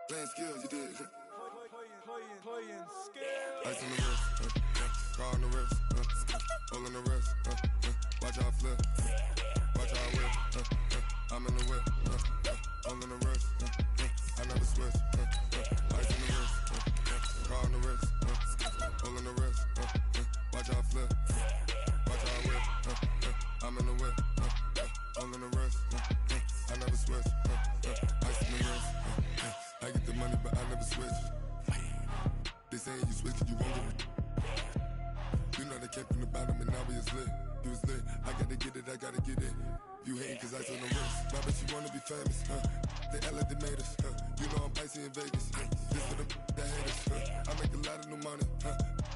Playing skills, you did. Playing skills. Ice on the wrist, car on the wrist, hole in the wrist, watch how I flip, watch how I whip, I'm in the whip, hole in the wrist, I never switch, ice on the wrist, car on the wrist, hole in the wrist, watch how I flip, watch how I whip, I'm in the whip, hole in the wrist, I never switch, ice on the wrist, I get the money but I never switch. They saying you switch and you won't get it. You know they came from the bottom and now we is lit. You was lit, I gotta get it, I gotta get it. You hating cause ice on the wrist. My bitch, you wanna be famous, They act like they made us, You know I'm icy in Vegas, This for them that hate us, I make a lot of new money,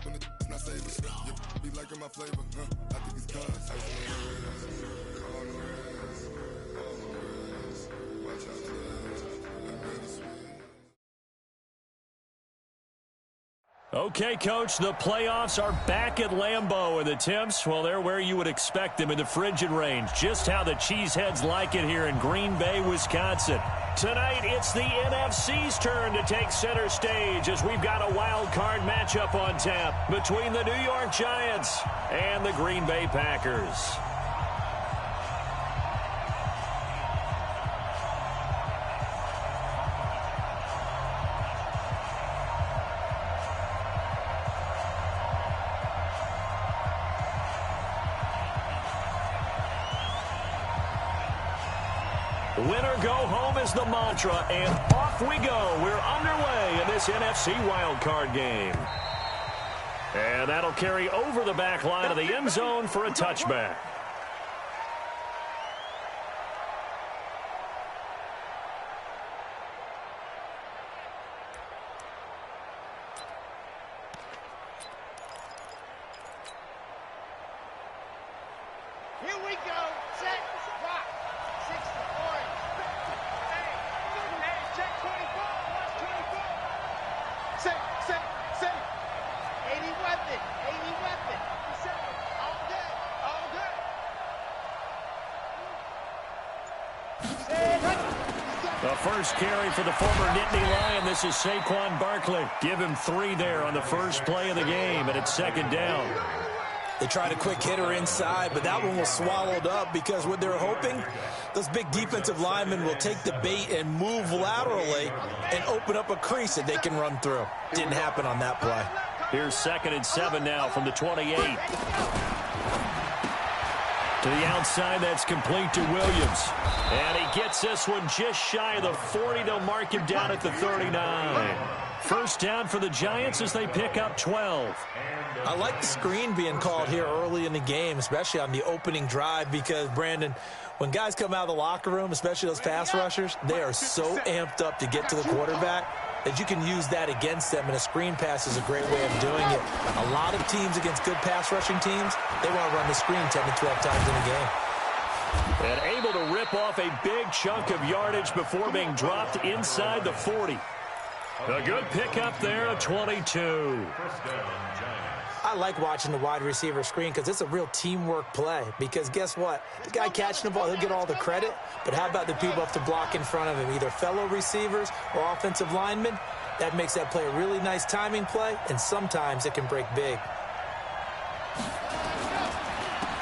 When it's not savers, You be liking my flavor, I think it's cause ice on the wrist, on the wrist, on the wrist. Watch out, I never switch. Okay, Coach, the playoffs are back at Lambeau, and the temps, well, they're where you would expect them in the frigid range. Just how the Cheeseheads like it here in Green Bay, Wisconsin. Tonight, it's the NFC's turn to take center stage as we've got a wild card matchup on tap between the New York Giants and the Green Bay Packers. Winner go home is the mantra, and off we go. We're underway in this NFC wildcard game. And that'll carry over the back line of the end zone for a touchback. Here we go. Set. Rock. 6 to 4. Hey, check 24. Watch 24. Say. 80 weapon. 80 weapon. All good. All good. The first carry for the former Nittany Lion. This is Saquon Barkley. Give him 3 there on the first play of the game, and it's second down. They tried a quick hitter inside, but that one was swallowed up because what they're hoping, those big defensive linemen will take the bait and move laterally and open up a crease that they can run through. Didn't happen on that play. Here's 2nd and 7 now from the 28. To the outside, that's complete to Williams. And he gets this one just shy of the 40. They'll mark him down at the 39. First down for the Giants as they pick up 12. I like the screen being called here early in the game, especially on the opening drive, because, Brandon, when guys come out of the locker room, especially those pass rushers, they are so amped up to get to the quarterback that you can use that against them, and a screen pass is a great way of doing it. A lot of teams against good pass rushing teams, they want to run the screen 10 to 12 times in a game. And able to rip off a big chunk of yardage before being dropped inside the 40. A good pickup there at 22. I like watching the wide receiver screen because it's a real teamwork play. Because guess what? The guy catching the ball, he'll get all the credit. But how about the people up to block in front of him, either fellow receivers or offensive linemen? That makes that play a really nice timing play, and sometimes it can break big.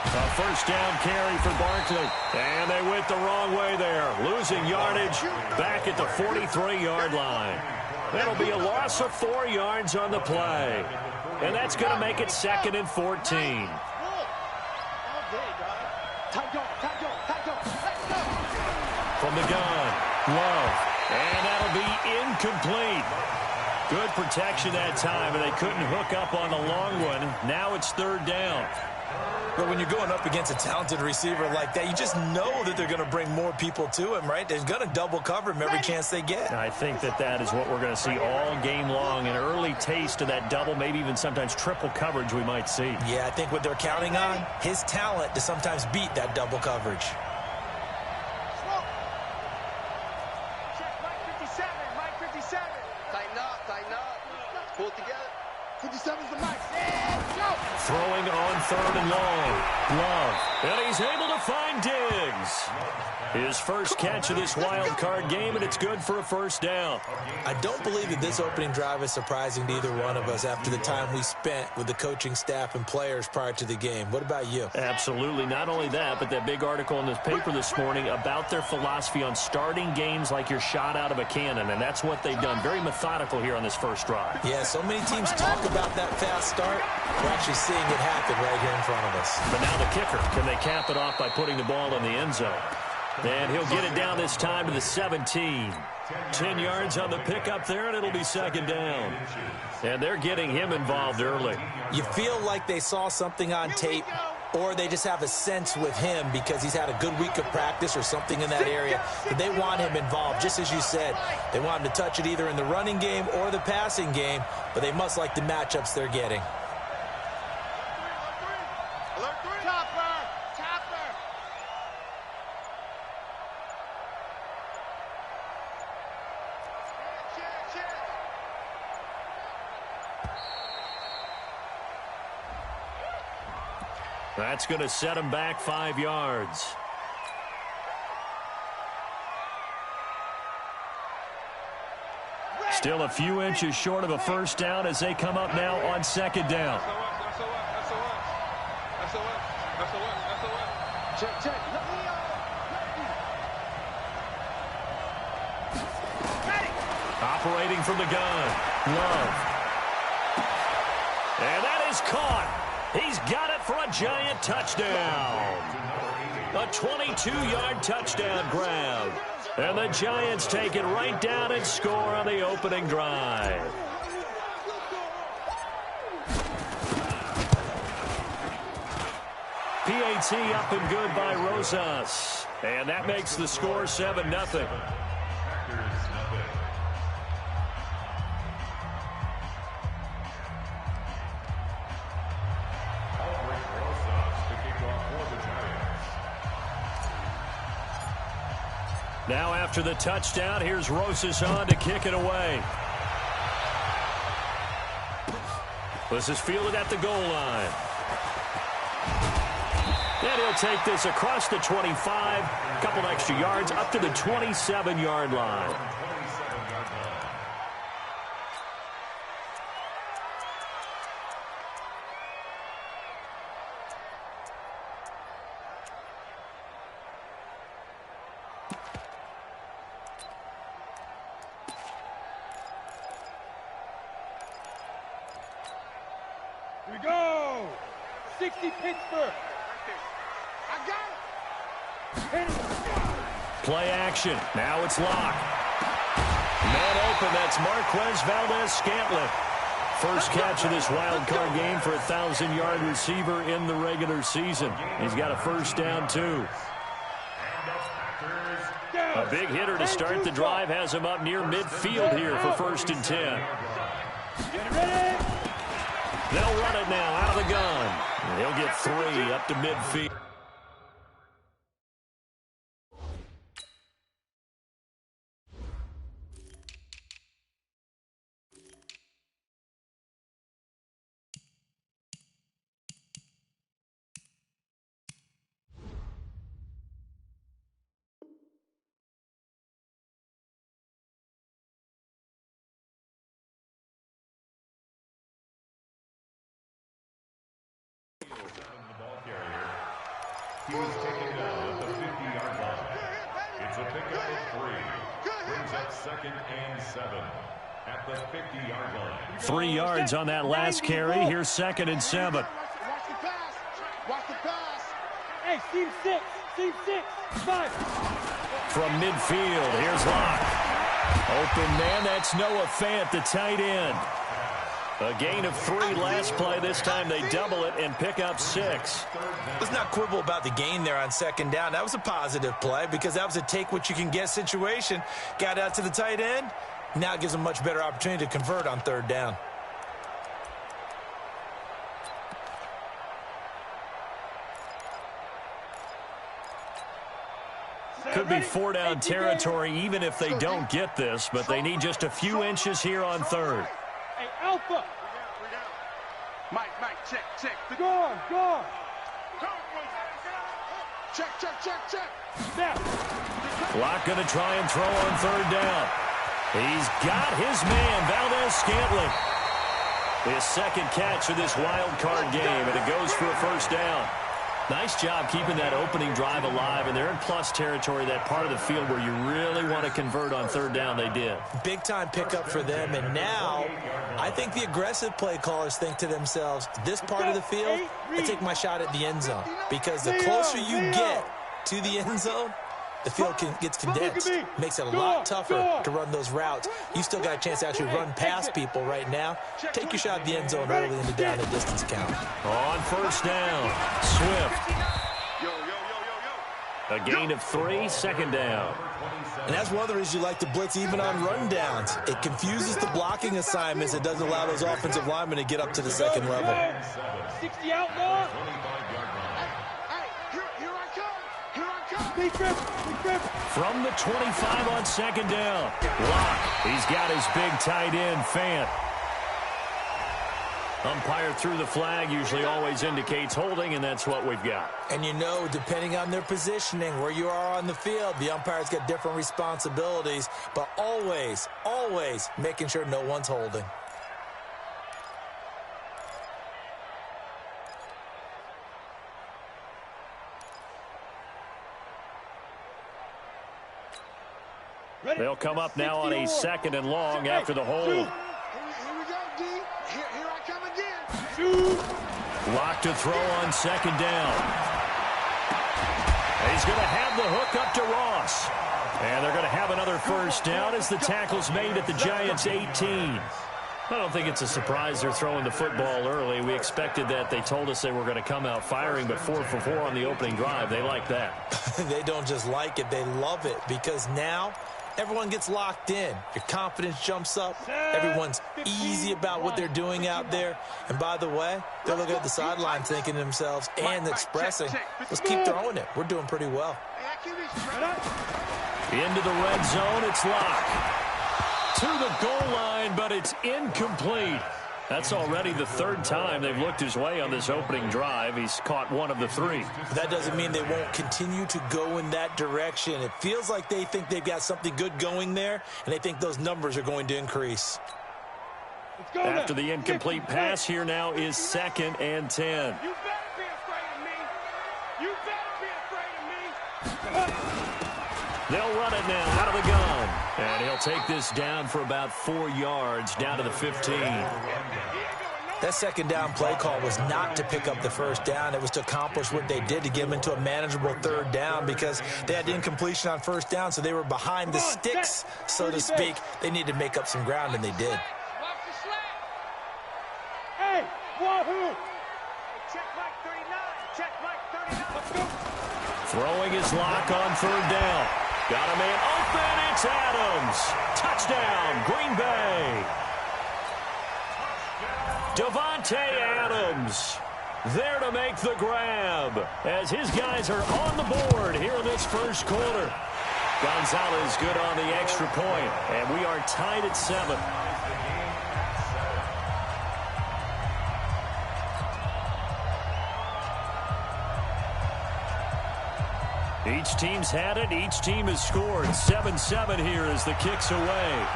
A first down carry for Barkley. And they went the wrong way there. Losing yardage back at the 43-yard line. That'll be a loss of 4 yards on the play. And that's going to make it 2nd and 14. From the gun, Love. And that'll be incomplete. Good protection that time, and they couldn't hook up on the long one. Now it's 3rd down. But when you're going up against a talented receiver like that, you just know that they're going to bring more people to him, right? They're going to double cover him every chance they get. I think that is what we're going to see all game long. An early taste of that double, maybe even sometimes triple coverage we might see. Yeah, I think what they're counting on, his talent to sometimes beat that double coverage. Mike 57. Tighten up. Pull it together. 57's the max. Yeah, go. Throwing on 3rd and long. Love. And he's able to find Diggs. His first catch of this wild card game, and it's good for a first down. I don't believe that this opening drive is surprising to either one of us after the time we spent with the coaching staff and players prior to the game. What about you? Absolutely. Not only that, but that big article in this paper this morning about their philosophy on starting games like you're shot out of a cannon, and that's what they've done. Very methodical here on this first drive. Yeah, so many teams talk about that fast start. We're actually seeing it happen right here in front of us. But now the kicker, can they cap it off by putting the ball in the end zone? And he'll get it down this time to the 17. 10 yards on the pickup there, and it'll be second down. And they're getting him involved early. You feel like they saw something on tape, or they just have a sense with him because he's had a good week of practice or something in that area. But they want him involved, just as you said. They want him to touch it either in the running game or the passing game, but they must like the matchups they're getting. That's going to set him back 5 yards. Still a few inches short of a first down as they come up now on second down. Operating from the gun, Love. And that is caught. He's got it for a giant touchdown. A 22-yard touchdown grab. And the Giants take it right down and score on the opening drive. PAT up and good by Rosas. And that makes the score 7-0. Now after the touchdown, here's Rosas on to kick it away. This is fielded at the goal line. And he'll take this across the 25, a couple extra yards, up to the 27-yard line. Here we go. 60 Pittsburgh. I got it. Play action. Now it's Locke. Man open. That's Marquez Valdez-Scantling. First catch of this wild card game for a 1,000-yard receiver in the regular season. He's got a first down, too. A big hitter to start the drive has him up near midfield here for 1st and 10. Get ready. They'll run it now out of the gun. He'll get 3 up to midfield. He was taken down at the 50-yard line. It's a pickup of 3. Brings up 2nd and 7 at the 50-yard line. 3 yards on that last carry. Here's 2nd and 7. Watch the pass. Watch the pass. Hey, team 6. Team 6. 5. From midfield, here's Locke. Open man, that's Noah Fant, the tight end. A gain of 3 last play. This time they double it and pick up 6. Let's not quibble about the gain there on 2nd down. That was a positive play because that was a take-what-you-can-get situation. Got out to the tight end. Now it gives them a much better opportunity to convert on 3rd down. Could be 4-down territory even if they don't get this, but they need just a few inches here on 3rd. Hey, Alpha. Mike, check. Go on. Check, check, check, check. Snap. Clock going to try and throw on third down. He's got his man, Valdez-Scantling. His second catch of this wild card game, and it goes for a first down. Nice job keeping that opening drive alive, and they're in plus territory, that part of the field where you really want to convert on third down. They did. Big-time pickup for them, and now I think the aggressive play callers think to themselves, this part of the field, I take my shot at the end zone, because the closer you get to the end zone, the field gets condensed. Makes it a lot tougher to run those routes. You still got a chance to actually run past people right now. Take your shot at the end zone early in the down and distance count. On first down, Swift. A gain of 3, second down. And that's one of the reasons you like to blitz even on rundowns. It confuses the blocking assignments. It doesn't allow those offensive linemen to get up to the second level. 60 outlaw. From the 25 on second down. Lock. He's got his big tight end, Fant. Umpire threw the flag, usually always indicates holding, and that's what we've got. And you know, depending on their positioning, where you are on the field, the umpires get different responsibilities, but always, always making sure no one's holding. They'll come up now on a second and long after the hold. Here we go, D. Here I come again. Lock to throw on second down. He's going to have the hook up to Ross. And they're going to have another first down as the tackle's made at the Giants' 18. I don't think it's a surprise they're throwing the football early. We expected that. They told us they were going to come out firing, but 4 for 4 on the opening drive. They like that. They don't just like it. They love it, because now everyone gets locked in. Your confidence jumps up. Everyone's easy about what they're doing out there. And by the way, they're looking at the sideline thinking to themselves and expressing, let's keep throwing it. We're doing pretty well. Into the red zone, it's Lock. To the goal line, but it's incomplete. That's already the third time they've looked his way on this opening drive. He's caught 1 of the 3. That doesn't mean they won't continue to go in that direction. It feels like they think they've got something good going there, and they think those numbers are going to increase. After the incomplete pass, here now is 2nd and 10. You better be afraid of me. You better be afraid of me. They'll run it now out of the gun. And he'll take this down for about 4 yards, down to the 15. That second down play call was not to pick up the first down. It was to accomplish what they did to get them into a manageable third down, because they had incompletion on first down, so they were behind the sticks, so to speak. They needed to make up some ground, and they did. Hey, wahoo! Check Mike 39. Check Mike 39. Let's go. Throwing his Lock on third down. Got a man open. It's Adams. Touchdown, Green Bay. Devontae Adams there to make the grab as his guys are on the board here in this first quarter. Gonzalez good on the extra point, and we are tied at 7. Each team's had it. Each team has scored. 7-7 here as the kick's away.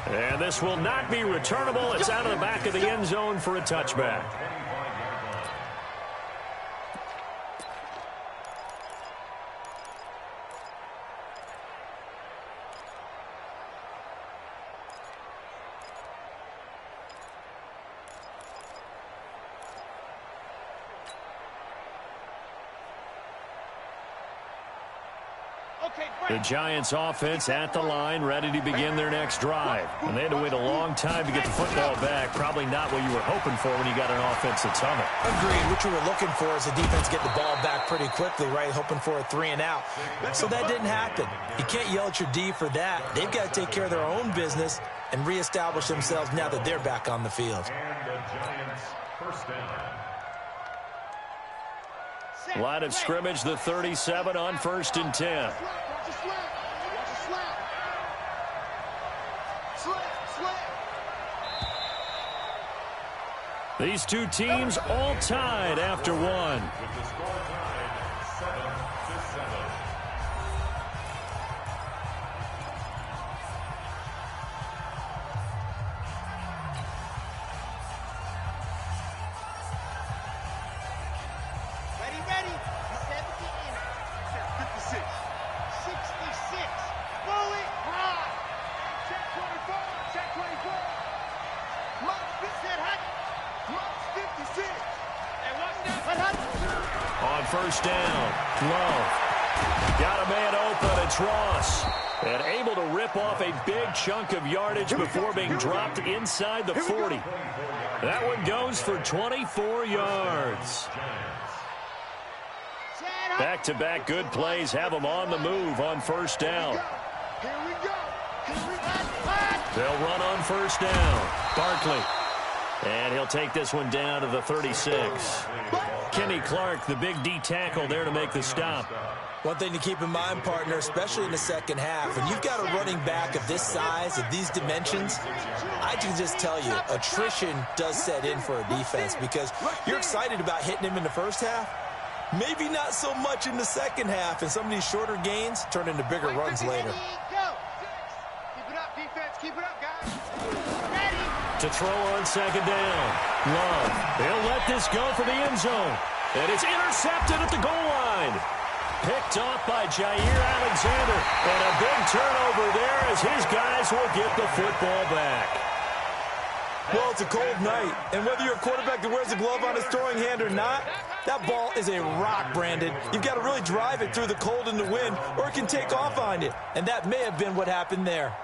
And this will not be returnable. It's out of the back of the end zone for a touchback. The Giants offense at the line, ready to begin their next drive. And they had to wait a long time to get the football back. Probably not what you were hoping for when you got an offense that's humming. Agreed. What you were looking for is the defense get the ball back pretty quickly, right? Hoping for a 3 and out. So that didn't happen. You can't yell at your D for that. They've got to take care of their own business and reestablish themselves now that they're back on the field. And the Giants first down. Line of scrimmage, the 37 on 1st and 10. These two teams all tied after one. With the score tied 7-7. Ready. 70 in. 66. Bullet high. Check 24. Check 24. Set hut. 56. And what's that? Hut. On first down, Love. Got a man open, it's Ross. And able to rip off a big chunk of yardage before being dropped inside the 40. That one goes for 24 yards. Back-to-back good plays have them on the move on first down. Here we go. They'll run on first down. Barkley. And he'll take this one down to the 36. Kenny Clark, the big D tackle there to make the stop. One thing to keep in mind, partner, especially in the second half, when you've got a running back of this size, of these dimensions, I can just tell you, attrition does set in for a defense because you're excited about hitting him in the first half. Maybe not so much in the second half, and some of these shorter gains turn into bigger runs later. Go. Keep it up, defense. Keep it up, guys. Ready. To throw on second down. Love. They'll let this go for the end zone. And it's intercepted at the goal line. Picked off by Jair Alexander. And a big turnover there as his guys will get the football back. Well, it's a cold night, and whether you're a quarterback that wears a glove on his throwing hand or not, that ball is a rock, Brandon. You've got to really drive it through the cold and the wind, or it can take off on you. And that may have been what happened there.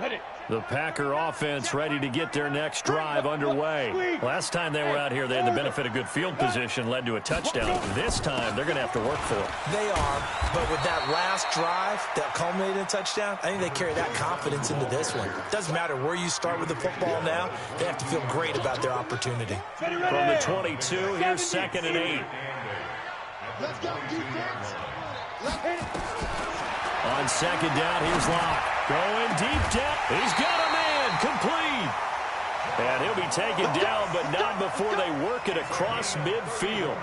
Ready. The Packer offense ready to get their next drive underway. Last time they were out here, they had the benefit of good field position, led to a touchdown. This time, they're going to have to work for it. They are, but with that last drive that culminated in a touchdown, I think they carry that confidence into this one. Doesn't matter where you start with the football now, they have to feel great about their opportunity. From the 22, here's 2nd and 8. Let's go, defense. On second down, here's Locke. Going deep down. He's got a man complete. And he'll be taken down, but not before they work it across midfield.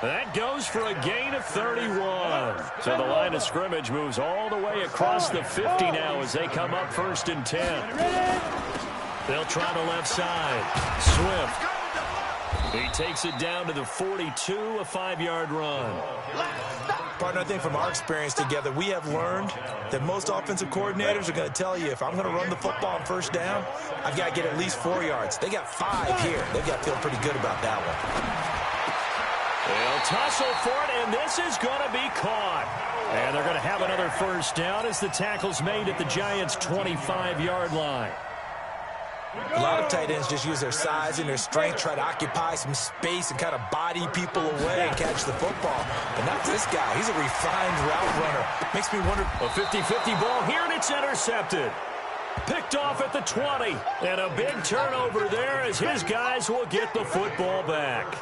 That goes for a gain of 31. So the line of scrimmage moves all the way across the 50 now as they come up 1st and 10. They'll try the left side. Swift. He takes it down to the 42, a 5-yard run. Partner, I think from our experience together, we have learned that most offensive coordinators are going to tell you, if I'm going to run the football on first down, I've got to get at least 4 yards. They got 5 here. They've got to feel pretty good about that one. They'll tussle for it, and this is going to be caught. And they're going to have another first down as the tackle's made at the Giants' 25-yard line. A lot of tight ends just use their size and their strength, try to occupy some space and kind of body people away and catch the football. But not this guy. He's a refined route runner. Makes me wonder. A 50-50 ball here, and it's intercepted. Picked off at the 20. And a big turnover there as his guys will get the football back.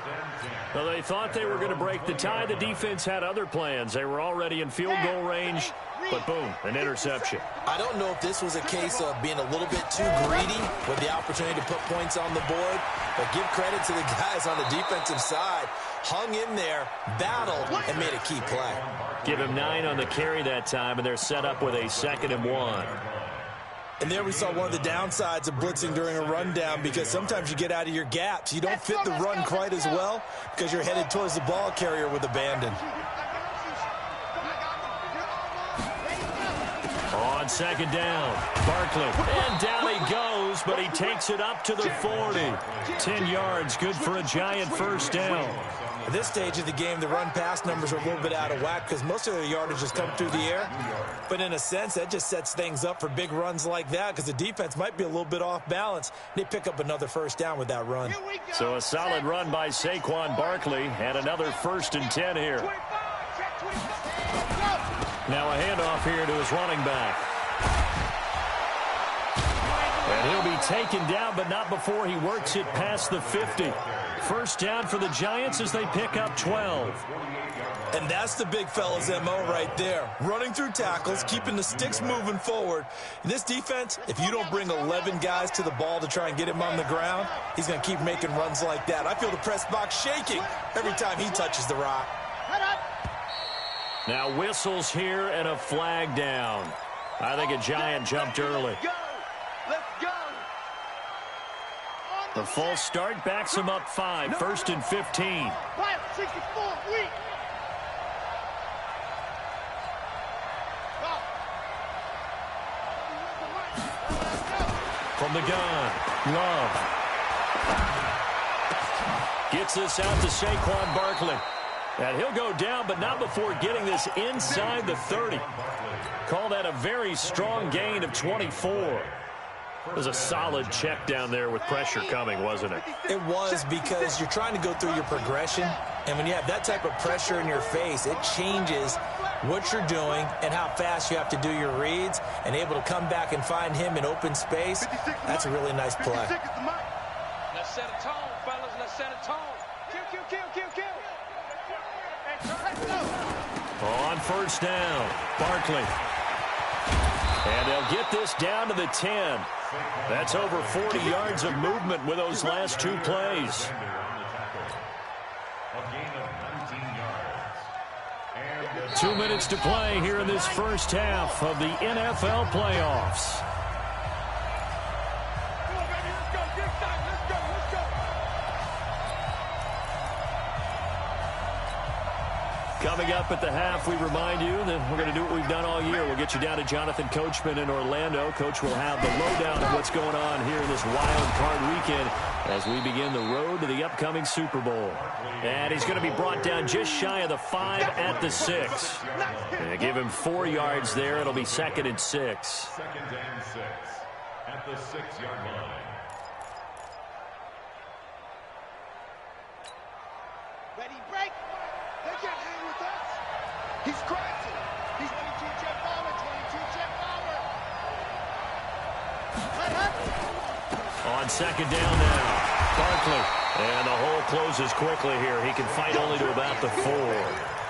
Well, they thought they were going to break the tie. The defense had other plans. They were already in field goal range. But boom, an interception. I don't know if this was a case of being a little bit too greedy with the opportunity to put points on the board, but give credit to the guys on the defensive side. Hung in there, battled, and made a key play. Give him 9 on the carry that time, and they're set up with a 2nd and 1. And there we saw one of the downsides of blitzing during a rundown, because sometimes you get out of your gaps. You don't fit the run quite as well because you're headed towards the ball carrier with abandon. On second down, Barkley. And down he goes, but he takes it up to the 40. 10 yards, good for a Giant first down. At this stage of the game, the run-pass numbers are a little bit out of whack because most of their yardage has come through the air. But in a sense, that just sets things up for big runs like that because the defense might be a little bit off balance. They pick up another first down with that run. So a solid run by Saquon Barkley and another 1st and 10 here. Now a handoff here to his running back. And he'll be taken down, but not before he works it past the 50. First down for the Giants as they pick up 12. And that's the big fella's MO right there. Running through tackles, keeping the sticks moving forward. In this defense, if you don't bring 11 guys to the ball to try and get him on the ground, he's going to keep making runs like that. I feel the press box shaking every time he touches the rock. Now whistles here and a flag down. I think a Giant jumped early. Let's go. The false start backs him up 5, 1st and 15. 64, weak. From the gun, Love. Gets this out to Saquon Barkley. And he'll go down, but not before getting this inside the 30. Call that a very strong gain of 24. It was a solid check down there with pressure coming, wasn't it? It was, because you're trying to go through your progression, and when you have that type of pressure in your face, it changes what you're doing and how fast you have to do your reads, and able to come back and find him in open space. That's a really nice play. Let's set a tone, fellas. Let's set a tone. Kill. On first down, Barkley. And they'll get this down to the 10. That's over 40 yards of movement with those last 2 plays. 2 minutes to play here in this first half of the NFL playoffs. Coming up at the half, we remind you that we're going to do what we've done all year. We'll get you down to Jonathan Coachman in Orlando. Coach will have the lowdown of what's going on here in this wild card weekend as we begin the road to the upcoming Super Bowl. And he's going to be brought down just shy of the 5 at the 6. And give him 4 yards there. It'll be 2nd and 6. 2nd and 6 at the 6-yard line. Ready, break. They can't hang with us. He's crashing. He's 22 jet bomber, 22 jet bomber. On 2nd down now, Barkley. And the hole closes quickly here. He can fight only to about the 4.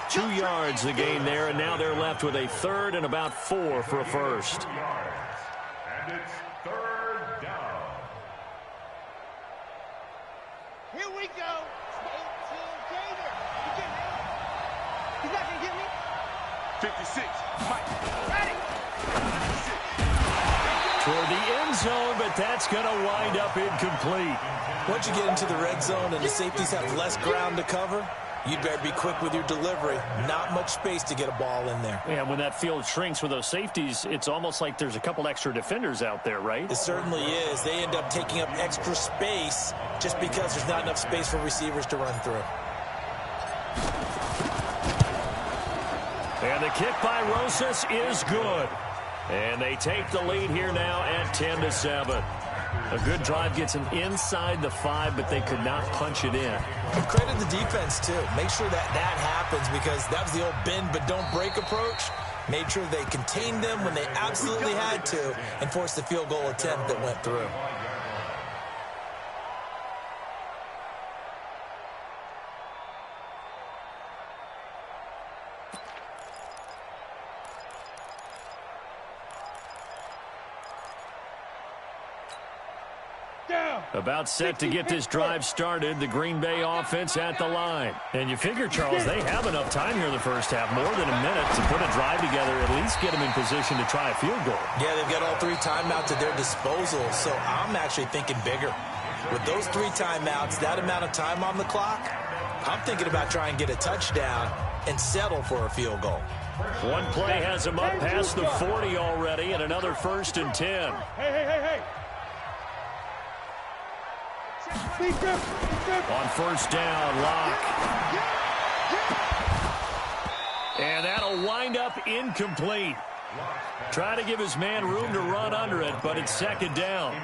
2 yards the gain there, and now they're left with a 3rd and about 4 for a first. 2 yards. And it's 3rd down. Here we go. 18 Gator. He's not going to get me. 56. Mike. Ready. Toward the end zone, but that's going to wind up incomplete. Once you get into the red zone and the safeties have less ground to cover, you'd better be quick with your delivery. Not much space to get a ball in there. Yeah, when that field shrinks with those safeties, it's almost like there's a couple extra defenders out there, right? It certainly is. They end up taking up extra space just because there's not enough space for receivers to run through. And the kick by Rosas is good. And they take the lead here now at 10-7. A good drive gets them inside the 5, but they could not punch it in. And credit the defense, too. Make sure that happens, because that was the old bend but don't break approach. Made sure they contained them when they absolutely had to and forced the field goal attempt that went through. About set to get this drive started, the Green Bay offense at the line. And you figure, Charles, they have enough time here in the first half, more than a minute, to put a drive together, at least get them in position to try a field goal. Yeah, they've got all 3 timeouts at their disposal, so I'm actually thinking bigger. With those 3 timeouts, that amount of time on the clock, I'm thinking about trying to get a touchdown and settle for a field goal. One play has them up past the 40 already, and another 1st and 10. Hey. On first down, Locke. And that'll wind up incomplete. Try to give his man room to run under it, but it's 2nd down.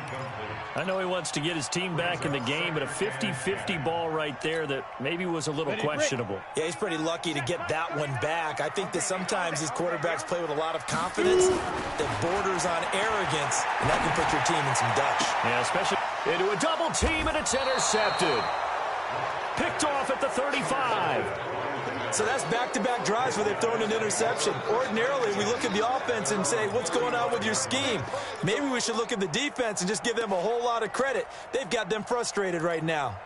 I know he wants to get his team back in the game, but a 50-50 ball right there that maybe was a little questionable. Yeah, he's pretty lucky to get that one back. I think that sometimes these quarterbacks play with a lot of confidence that borders on arrogance, and that can put your team in some Dutch. Yeah, especially into a double team, and it's intercepted. 35. So that's back-to-back drives where they've thrown an interception. Ordinarily, we look at the offense and say, what's going on with your scheme? Maybe we should look at the defense and just give them a whole lot of credit. They've got them frustrated right now.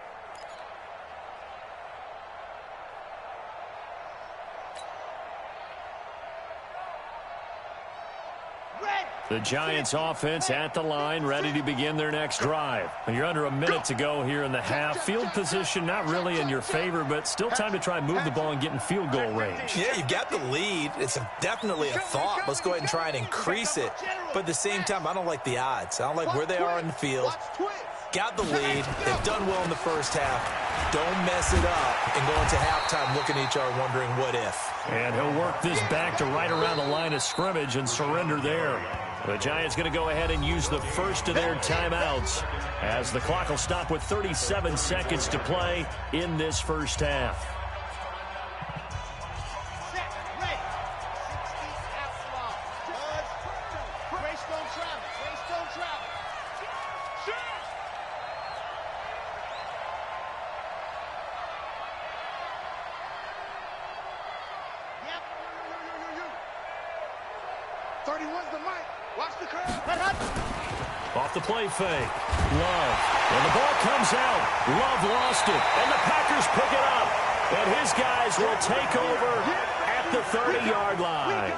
The Giants offense at the line, ready to begin their next drive. You're under a minute to go here in the half. Field position not really in your favor, but still time to try and move the ball and get in field goal range. Yeah, you've got the lead. It's definitely a thought. Let's go ahead and try and increase it. But at the same time, I don't like the odds. I don't like where they are in the field. Got the lead. They've done well in the first half. Don't mess it up and go into halftime looking at each other wondering what if. And he'll work this back to right around the line of scrimmage and surrender there. The Giants going to go ahead and use the first of their timeouts as the clock will stop with 37 seconds to play in this first half. Off the play fake. Love. And the ball comes out. Love lost it. And the Packers pick it up. And his guys will take over at the 30-yard line.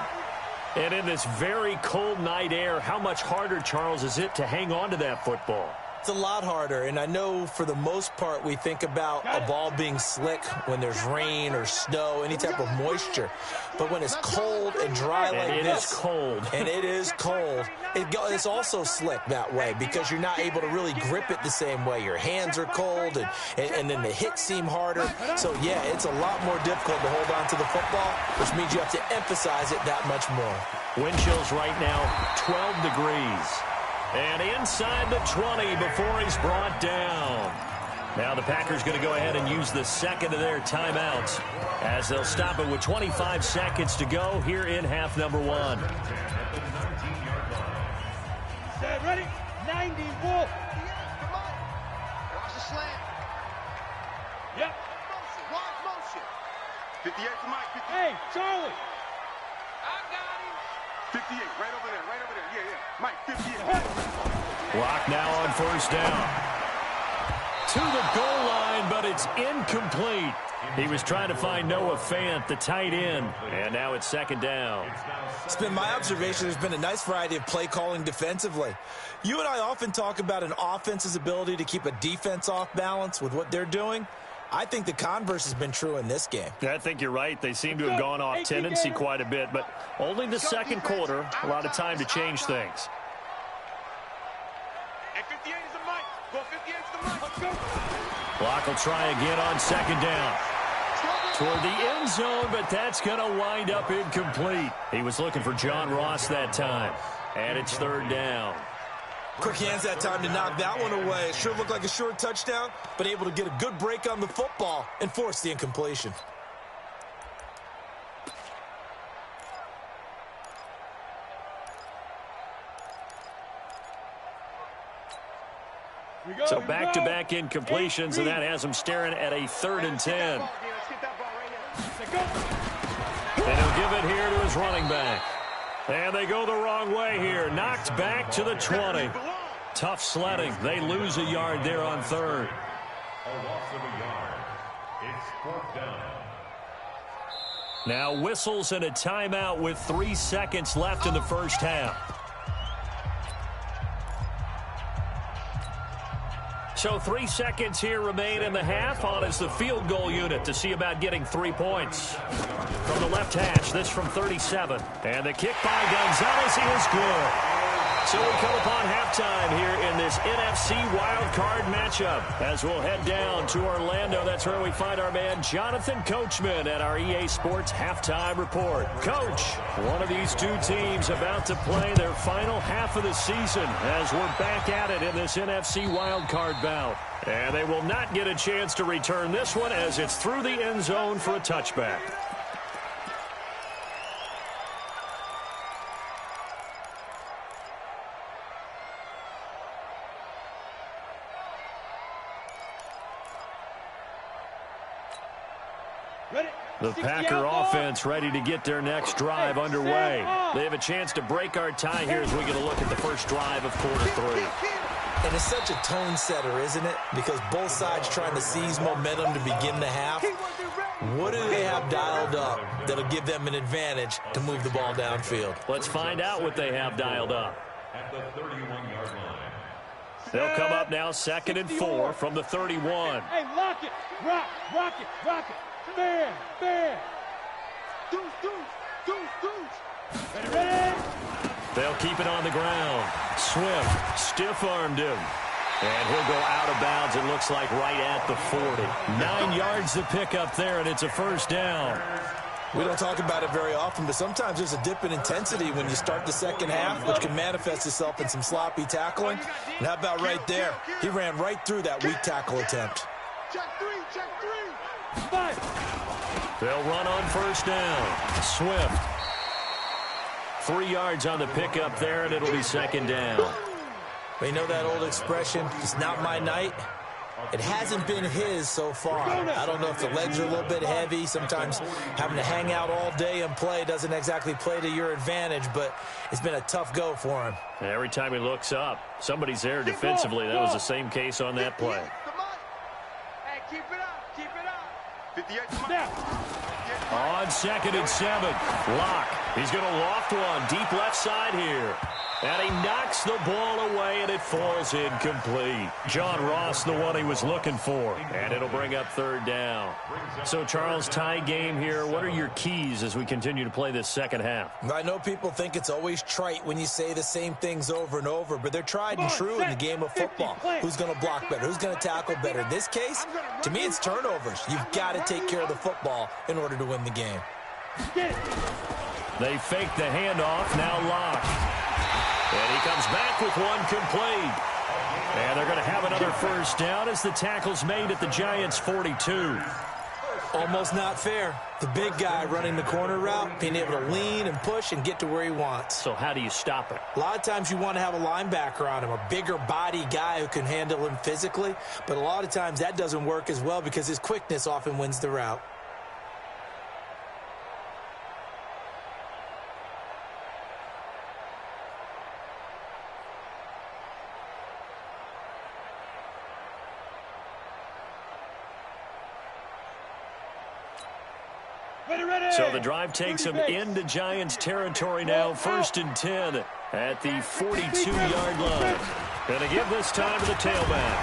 And in this very cold night air, how much harder, Charles, is it to hang on to that football? It's a lot harder, and I know for the most part we think about a ball being slick when there's rain or snow, any type of moisture. But when it's cold and dry like this, and it is cold, it's also slick that way because you're not able to really grip it the same way. Your hands are cold, and then the hits seem harder. So, yeah, it's a lot more difficult to hold on to the football, which means you have to emphasize it that much more. Wind chills right now, 12 degrees. And inside the 20 before he's brought down. Now the Packers going to go ahead and use the second of their timeouts as they'll stop it with 25 seconds to go here in half number one. Set, ready? 90, Wolf. Watch the slant. Yep. Wide motion. 58 to Mike. 58. Hey, Charlie. I got him. 58, right over there, right over there. Yeah. Mike, 58. Block now on first down. To the goal line, but it's incomplete. He was trying to find Noah Fant, the tight end, and now it's second down. It's been my observation there's been a nice variety of play calling defensively. You and I often talk about an offense's ability to keep a defense off balance with what they're doing. I think the converse has been true in this game. I think you're right. They seem to have gone off tendency quite a bit, but only the second quarter, a lot of time to change things. And 58 is the Mike. Go 58 is the Mike. Let's go. Block will try again on second down. Toward the end zone, but that's going to wind up incomplete. He was looking for John Ross that time, and it's third down. Quick hands that time to knock that one away. It sure looked like a short touchdown, but able to get a good break on the football and force the incompletion. So back-to-back incompletions, and that has him staring at a 3rd and 10. And he'll give it here to his running back. And they go the wrong way here. Knocked back to the 20. Tough sledding. They lose a yard there on third. A loss of a yard. It's 4th down. Now whistles and a timeout with 3 seconds left in the first half. So 3 seconds here remain in the half. On is the field goal unit to see about getting 3 points. From the left hash, this from 37. And the kick by Gonzalez is good. So we come upon halftime here in this NFC wildcard matchup. As we'll head down to Orlando, that's where we find our man Jonathan Coachman at our EA Sports Halftime Report. Coach, one of these two teams about to play their final half of the season as we're back at it in this NFC wildcard bout. And they will not get a chance to return this one as it's through the end zone for a touchback. The Packer offense ready to get their next drive underway. They have a chance to break our tie here as we get a look at the first drive of quarter 3. And it's such a tone setter, isn't it? Because both sides trying to seize momentum to begin the half. What do they have dialed up that'll give them an advantage to move the ball downfield? Let's find out what they have dialed up. At the 31-yard line. They'll come up now 2nd and 4 from the 31. Hey, lock it. Rock it. Fair. Deuce. Ready? They'll keep it on the ground. Swift stiff-armed him. And he'll go out of bounds, it looks like, right at the 40. 9 yards to pick up there, and it's a first down. We don't talk about it very often, but sometimes there's a dip in intensity when you start the second half, which can manifest itself in some sloppy tackling. And how about right there? He ran right through that weak tackle attempt. Check three. They'll run on first down. Swift. 3 yards on the pickup there, and it'll be 2nd down. You know that old expression, it's not my night? It hasn't been his so far. I don't know if the legs are a little bit heavy. Sometimes having to hang out all day and play doesn't exactly play to your advantage, but it's been a tough go for him. Every time he looks up, somebody's there defensively. That was the same case on that play. Hey, keep it up. 58. Now. On 2nd and 7, Locke. He's going to loft one deep left side here. And he knocks the ball away, and it falls incomplete. John Ross, the one he was looking for. And it'll bring up 3rd down. So, Charles, tie game here. What are your keys as we continue to play this second half? I know people think it's always trite when you say the same things over and over, but they're tried and true in the game of football. Who's going to block better? Who's going to tackle better? In this case, to me, it's turnovers. You've got to take care of the football in order to win the game. They fake the handoff. Now Locke. And he comes back with one complete. And they're going to have another first down as the tackle's made at the Giants' 42. Almost not fair. The big guy running the corner route, being able to lean and push and get to where he wants. So how do you stop it? A lot of times you want to have a linebacker on him, a bigger body guy who can handle him physically. But a lot of times that doesn't work as well because his quickness often wins the route. So the drive takes him into Giants territory now. 1st and 10 at the 42-yard line. Going to give this time to the tailback.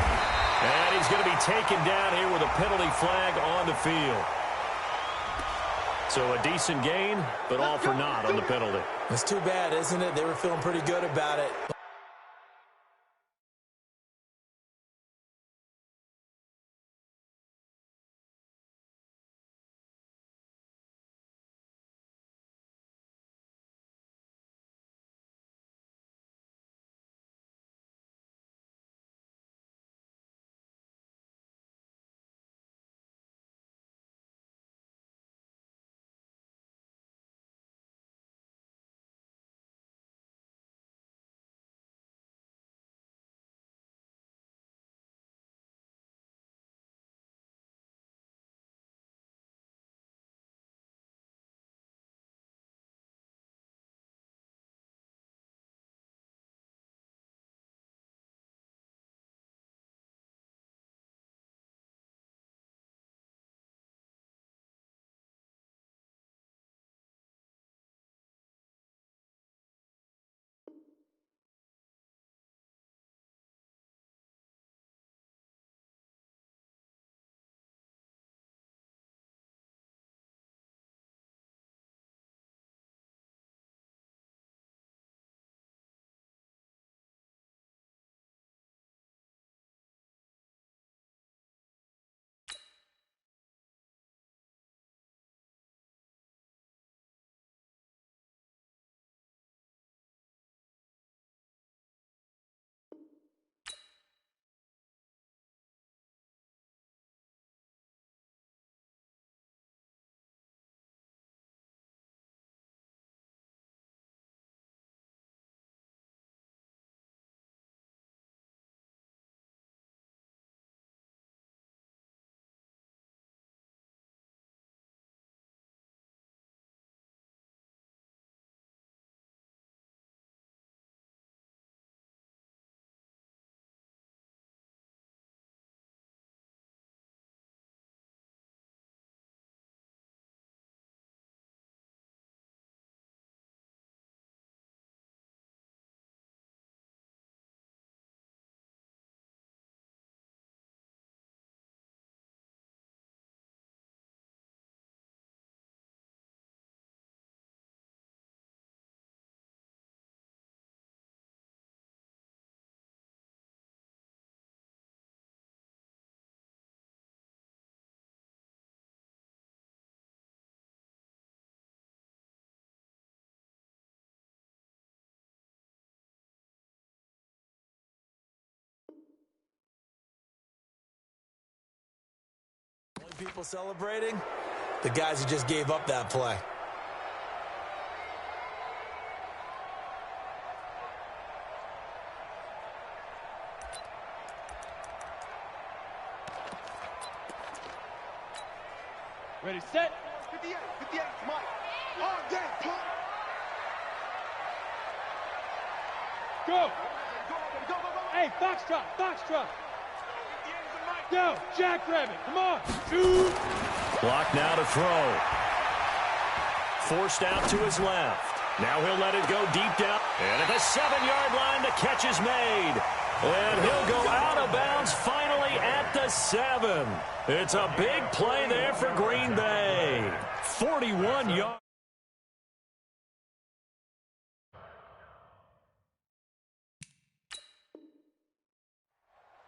And he's going to be taken down here with a penalty flag on the field. So a decent gain, but all for naught on the penalty. It's too bad, isn't it? They were feeling pretty good about it. people celebrating? The guys who just gave up that play. Ready, set. 58, 58, Mike. All day, pump. Go. Hey, foxtrot, foxtrot. Go, jackrabbit, come on. Shoot. Clock now to throw. Forced out to his left. Now he'll let it go deep down. And at the 7-yard line, the catch is made. And he'll go out of bounds finally at the 7. It's a big play there for Green Bay. 41 yards.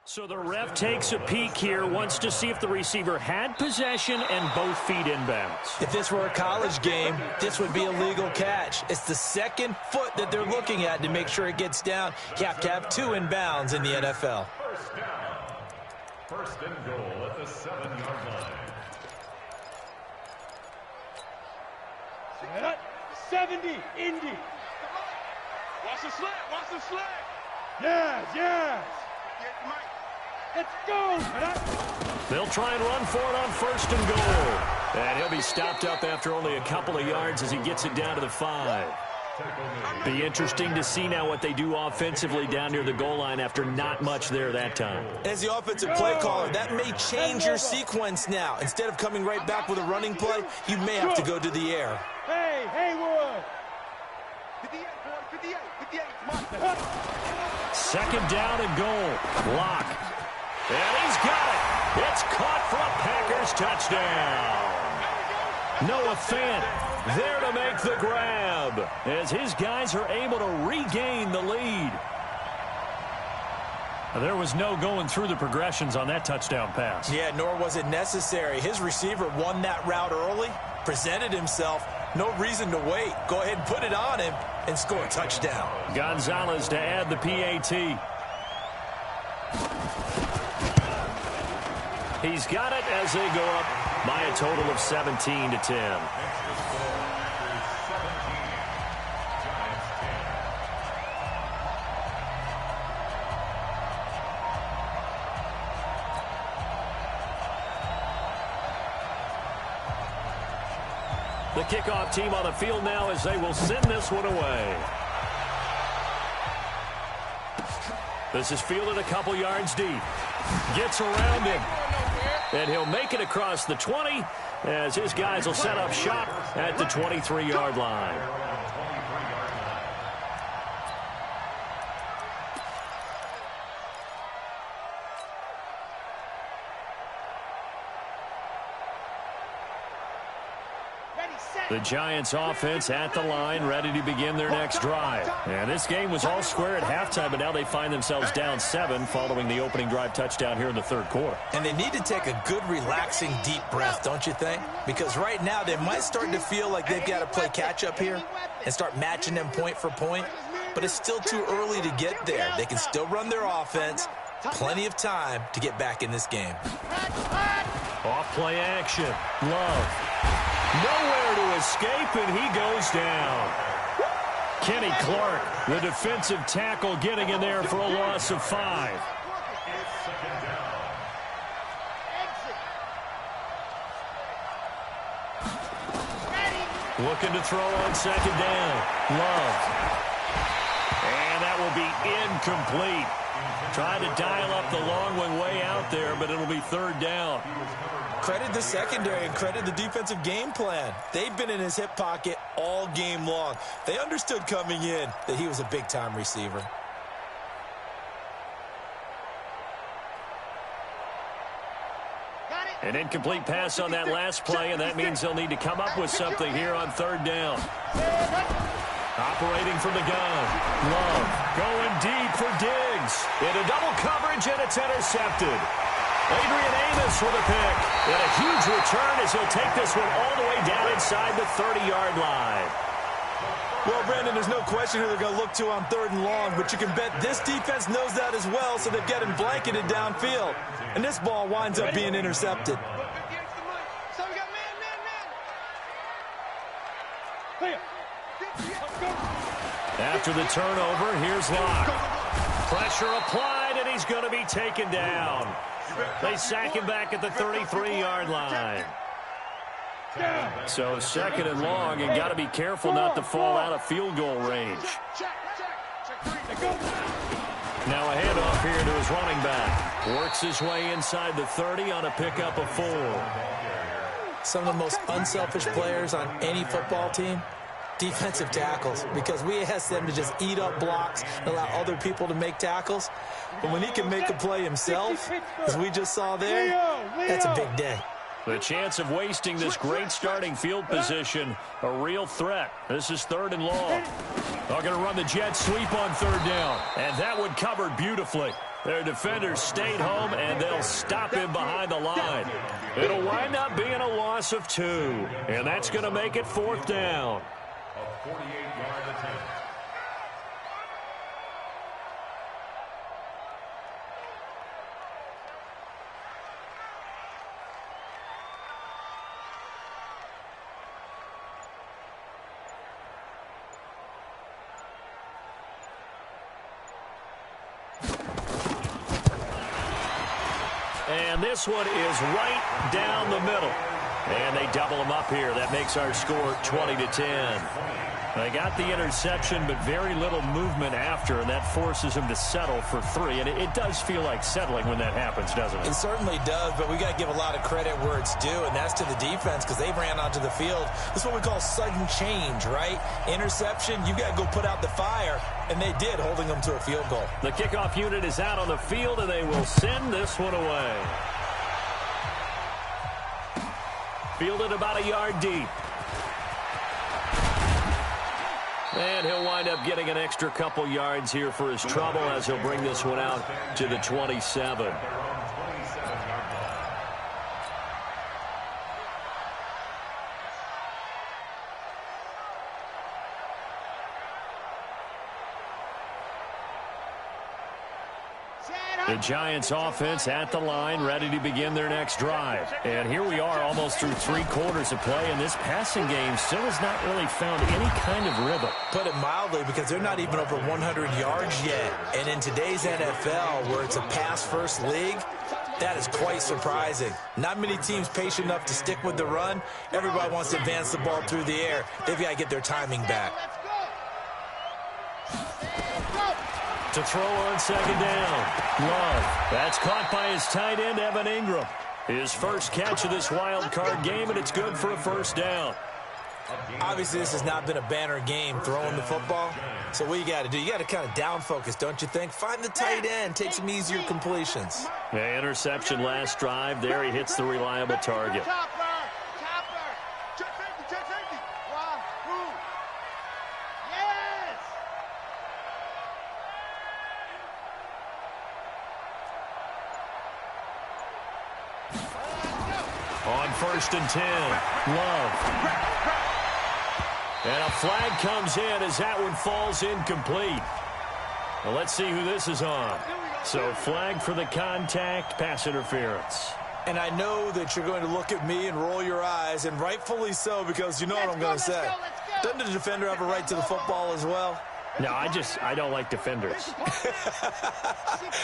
So the ref takes a peek here, wants to see if the receiver had possession and both feet inbounds. If this were a college game, this would be a legal catch. It's the second foot that they're looking at to make sure it gets down. You have to have 2 inbounds in the NFL. First down. First and goal at the 7-yard line. Set. 70, Indy. Watch the slant, watch the slant. Yes, yes. Yeah, Mike. Let's go. They'll try and run for it on first and goal. And he'll be stopped up after only a couple of yards as he gets it down to the 5. Be interesting to see now what they do offensively down near the goal line after not much there that time. As the offensive play caller, that may change your sequence now. Instead of coming right back with a running play, you may have to go to the air. Hey, Haywood. 58, boy, 58, 58, Mike. Second down and goal. Lock. And he's got it. It's caught for a Packers touchdown. Noah Fant there to make the grab as his guys are able to regain the lead. There was no going through the progressions on that touchdown pass. Yeah, nor was it necessary. His receiver won that route early, presented himself. No reason to wait. Go ahead and put it on him and score a touchdown. Gonzalez to add the PAT. He's got it as they go up by a total of 17-10. The kickoff team on the field now as they will send this one away. This is fielded a couple yards deep. Gets around him. And he'll make it across the 20 as his guys will set up shop at the 23-yard line. The Giants offense at the line, ready to begin their next drive. And this game was all square at halftime, but now they find themselves down 7 following the opening drive touchdown here in the third quarter. And they need to take a good, relaxing, deep breath, don't you think? Because right now they might start to feel like they've got to play catch-up here and start matching them point for point. But it's still too early to get there. They can still run their offense. Plenty of time to get back in this game. Off play action. Love. Nowhere to escape, and he goes down. Kenny Clark, the defensive tackle, getting in there for a loss of 5. Looking to throw on second down. Love. And that will be incomplete. Trying to dial up the long one way out there, but it'll be third down. Credit the secondary and credit the defensive game plan. They've been in his hip pocket all game long. They understood coming in that he was a big-time receiver. An incomplete pass on that last play, and that means they'll need to come up with something here on third down. Operating from the gun. Love going deep for Diggs. Into double coverage, and it's intercepted. Adrian Amos with a pick. And a huge return as he'll take this one all the way down inside the 30-yard line. Well, Brandon, there's no question who they're going to look to on third and long, but you can bet this defense knows that as well, so they've got him blanketed downfield. And this ball winds up being intercepted. After the turnover, here's Locke. Pressure applied, and he's going to be taken down. They sack him back at the 33-yard line. So second and long, and got to be careful not to fall out of field goal range. Now a handoff here to his running back. Works his way inside the 30 on a pickup of 4. Some of the most unselfish players on any football team, defensive tackles, because we ask them to just eat up blocks and allow other people to make tackles. But when he can make a play himself, as we just saw there, that's a big day. The chance of wasting this great starting field position, a real threat. This is 3rd and long. They're going to run the jet sweep on 3rd down, and that one covered beautifully. Their defenders stayed home, and they'll stop him behind the line. It'll wind up being a loss of 2, and that's going to make it 4th down. A 48-yard attempt. And this one is right down the middle. And they double him up here. That makes our score 20-10. They got the interception, but very little movement after, and that forces him to settle for 3. And it does feel like settling when that happens, doesn't it? It certainly does, but we got to give a lot of credit where it's due, and that's to the defense because they ran onto the field. This is what we call sudden change, right? Interception, you got to go put out the fire, and they did, holding them to a field goal. The kickoff unit is out on the field, and they will send this one away. Fielded about a yard deep. And he'll wind up getting an extra couple yards here for his trouble as he'll bring this one out to the 27. The Giants offense at the line, ready to begin their next drive. And here we are almost through 3 quarters of play, and this passing game still has not really found any kind of rhythm. Put it mildly, because they're not even over 100 yards yet. And in today's NFL, where it's a pass-first league, that is quite surprising. Not many teams patient enough to stick with the run. Everybody wants to advance the ball through the air. They've got to get their timing back. To throw on 2nd down. Love. That's caught by his tight end, Evan Ingram. His first catch of this wild card game, and it's good for a 1st down. Obviously, this has not been a banner game throwing the football. So what you got to do, you got to kind of down focus, don't you think? Find the tight end, take some easier completions. Yeah, interception last drive. There he hits the reliable target. On 1st and 10, Love. And a flag comes in as that one falls incomplete. Well, let's see who this is on. So flag for the contact, pass interference. And I know that you're going to look at me and roll your eyes, and rightfully so, because you know what I'm going to say. Doesn't the defender have a right to the football as well? No, I don't like defenders.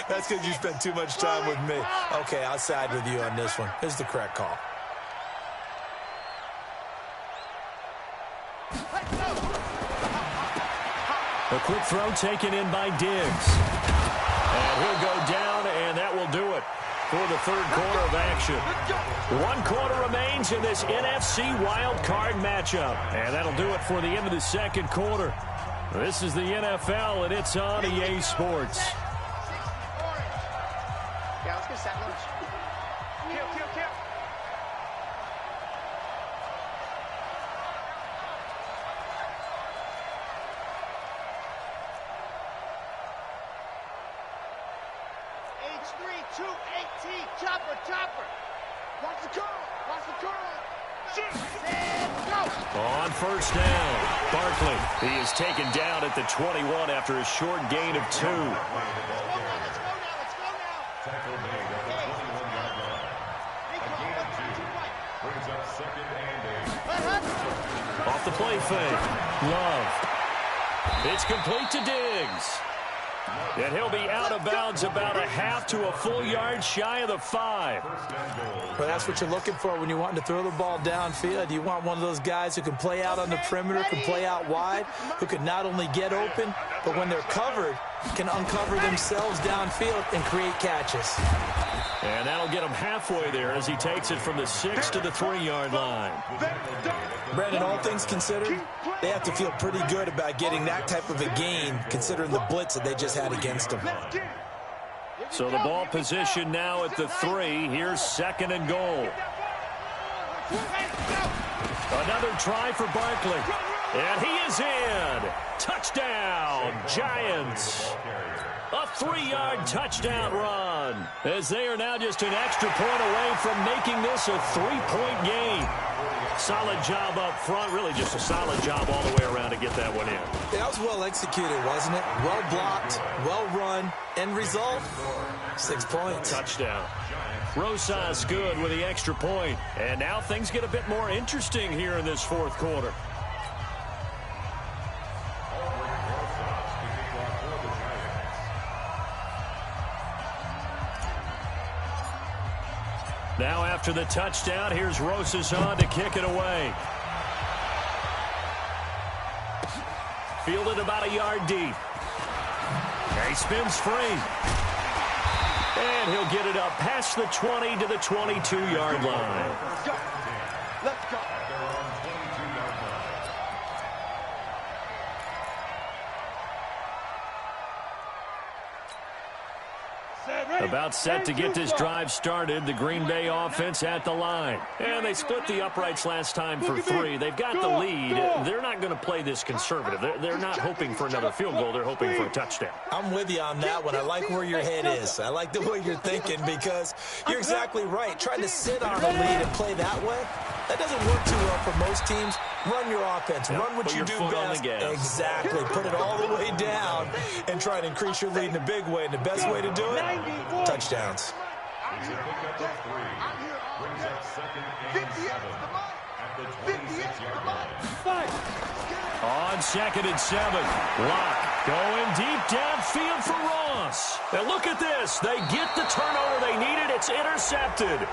That's because you spent too much time with me. Okay, I'll side with you on this one. Here's the correct call. A quick throw taken in by Diggs. And he'll go down, and that will do it for the 3rd quarter of action. 1 quarter remains in this NFC wild card matchup. And that'll do it for the end of the 2nd quarter. This is the NFL, and it's on EA Sports. Yeah, let's get a sack lunch. Kill. H3-2-8-T, chopper. Watch the curl. On 1st down, Barkley. He is taken down at the 21 after a short gain of 2. Let's go now. Tackle made at the 21-yard line. A gain of 2. Brings up 2nd and 8. Off the play fake. Love. It's complete to Diggs. And he'll be out of bounds about a half to a full yard shy of the 5. Well, that's what you're looking for when you're wanting to throw the ball downfield. You want one of those guys who can play out on the perimeter, can play out wide, who can not only get open, but when they're covered, can uncover themselves downfield and create catches. And that'll get him halfway there as he takes it from the 6 to the 3-yard line. Brandon, all things considered, they have to feel pretty good about getting that type of a gain, considering the blitz that they just had against them. So the ball position now at the 3. Here's 2nd and goal. Another try for Barkley. And he is in. Touchdown, Giants. A 3-yard touchdown run, as they are now just an extra point away from making this a 3-point game. Solid job up front, really just a solid job all the way around to get that one in. Yeah, that was well executed, wasn't it? Well blocked, well run, end result, 6 points. Touchdown. Rosas good with the extra point. And now things get a bit more interesting here in this 4th quarter. Now after the touchdown, here's Rosas on to kick it away. Fielded about a yard deep. He spins free. And he'll get it up past the 20 to the 22-yard line. Let's go. About set to get this drive started, the Green Bay offense at the line. And they split the uprights last time for 3. They've got the lead. They're not going to play this conservative. They're not hoping for another field goal. They're hoping for a touchdown. I'm with you on that one. I like where your head is. I like the way you're thinking because you're exactly right. Trying to sit on a lead and play that way, that doesn't work too well for most teams. Run your offense. Run what you do best. Exactly. Put it all the way down and try and increase your lead in a big way. And the best way to do it, touchdowns. On 2nd and 7, Locke going deep downfield for Ross. And look at this. They get the turnover they needed. It's intercepted.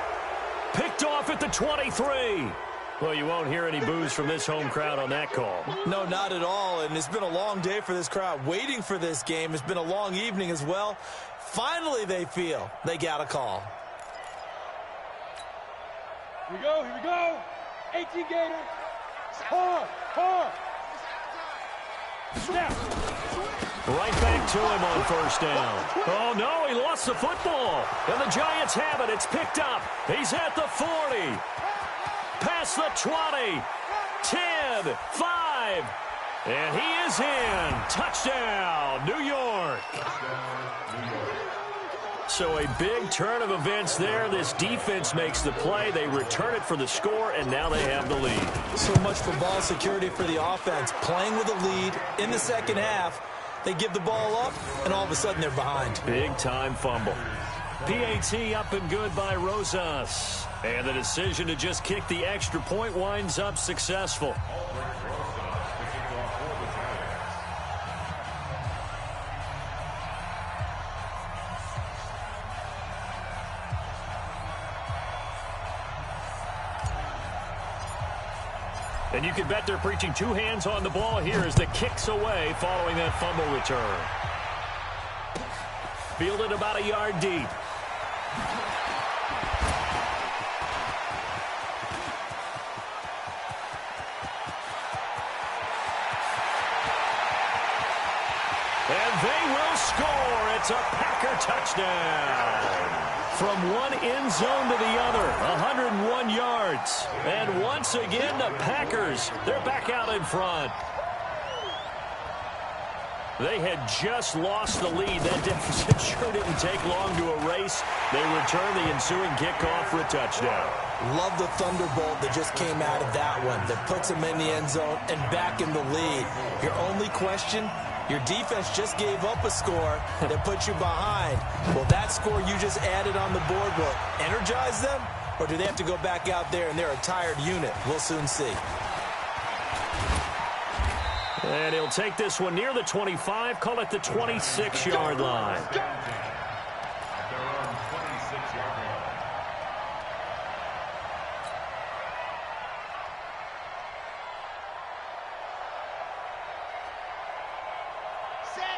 Picked off at the 23. Well, you won't hear any boos from this home crowd on that call. No, not at all. And it's been a long day for this crowd waiting for this game. It's been a long evening as well. Finally, they feel they got a call. Here we go. 18 Gator. Hard. Snap. Right back to him on 1st down. Oh, no, he lost the football. And the Giants have it. It's picked up. He's at the 40. Past the 20. 10, 5. And he is in. Touchdown, New York. So a big turn of events there. This defense makes the play. They return it for the score, and now they have the lead. So much for ball security for the offense. Playing with a lead in the 2nd half. They give the ball up, and all of a sudden they're behind. Big-time fumble. PAT up and good by Rosas. And the decision to just kick the extra point winds up successful. And you can bet they're preaching 2 hands on the ball here as the kick's away following that fumble return. Fielded about a yard deep. And they will score. It's a Packer touchdown. From one end zone to the other, 101 yards. And once again, the Packers, they're back out in front. They had just lost the lead. That deficit sure didn't take long to erase. They return the ensuing kickoff for a touchdown. Love the thunderbolt that just came out of that one that puts them in the end zone and back in the lead. Your only question, your defense just gave up a score that put you behind. Will that score you just added on the board will energize them? Or do they have to go back out there and they're a tired unit? We'll soon see. And he'll take this one near the 25, call it the 26-yard line. At their own 26-yard line.